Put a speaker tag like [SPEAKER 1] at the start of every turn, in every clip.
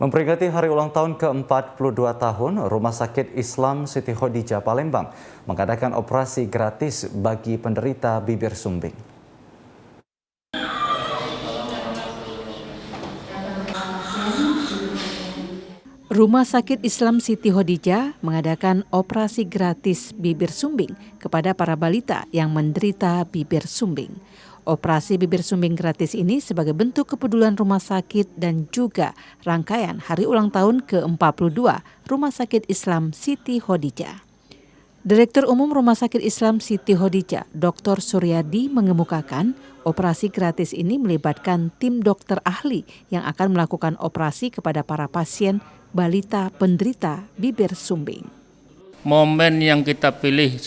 [SPEAKER 1] Memperingati hari ulang tahun ke-42 tahun, Rumah Sakit Islam Siti Khadijah Palembang mengadakan operasi gratis bagi penderita bibir sumbing.
[SPEAKER 2] Rumah Sakit Islam Siti Khadijah mengadakan operasi gratis bibir sumbing kepada para balita yang menderita bibir sumbing. Operasi bibir sumbing gratis ini sebagai bentuk kepedulian rumah sakit dan juga rangkaian hari ulang tahun ke-42 Rumah Sakit Islam Siti Khadijah. Direktur Umum Rumah Sakit Islam Siti Khadijah, Dr. Suryadi mengemukakan operasi gratis ini melibatkan tim dokter ahli yang akan melakukan operasi kepada para pasien balita penderita bibir sumbing.
[SPEAKER 3] Momen yang kita pilih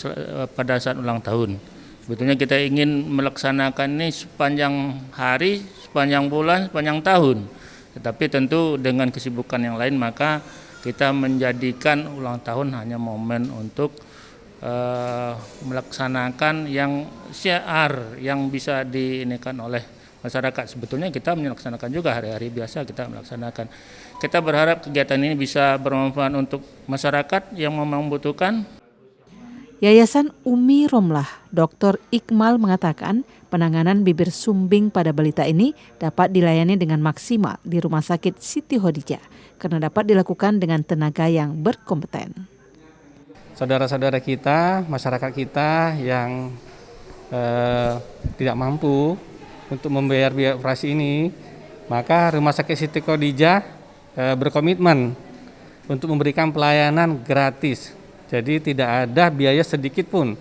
[SPEAKER 3] pada saat ulang tahun, sebetulnya kita ingin melaksanakan ini sepanjang hari, sepanjang bulan, sepanjang tahun. Tetapi tentu dengan kesibukan yang lain, maka kita menjadikan ulang tahun hanya momen untuk melaksanakan yang syiar yang bisa diinikan oleh masyarakat. Sebetulnya kita melaksanakan juga hari-hari biasa kita melaksanakan. Kita berharap kegiatan ini bisa bermanfaat untuk masyarakat yang membutuhkan.
[SPEAKER 2] Yayasan Umi Romlah, Dr. Iqmal mengatakan penanganan bibir sumbing pada balita ini dapat dilayani dengan maksimal di Rumah Sakit Siti Khadijah karena dapat dilakukan dengan tenaga yang berkompeten.
[SPEAKER 4] Saudara-saudara kita, masyarakat kita yang tidak mampu untuk membayar biaya operasi ini, maka Rumah Sakit Siti Khadijah berkomitmen untuk memberikan pelayanan gratis. Jadi tidak ada biaya sedikit pun.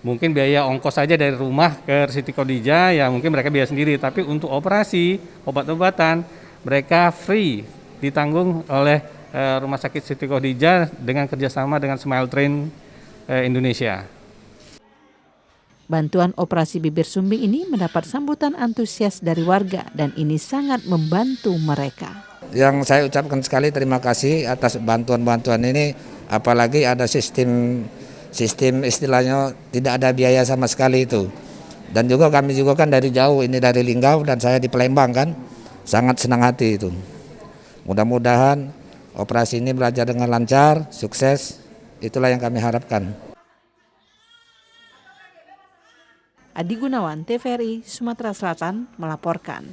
[SPEAKER 4] Mungkin biaya ongkos saja dari rumah ke Siti Khadijah, ya mungkin mereka biaya sendiri. Tapi untuk operasi, obat-obatan, mereka free, ditanggung oleh Rumah Sakit Siti Khadijah dengan kerjasama dengan Smile Train Indonesia.
[SPEAKER 2] Bantuan operasi bibir sumbing ini mendapat sambutan antusias dari warga dan ini sangat membantu mereka.
[SPEAKER 5] Yang saya ucapkan sekali terima kasih atas bantuan-bantuan ini, apalagi ada sistem istilahnya tidak ada biaya sama sekali itu. Dan juga kami juga kan dari jauh, ini dari Linggau dan saya di Palembang kan, sangat senang hati itu. Mudah-mudahan operasi ini berjalan dengan lancar, sukses, itulah yang kami harapkan.
[SPEAKER 2] Adi Gunawan, TVRI, Sumatera Selatan melaporkan.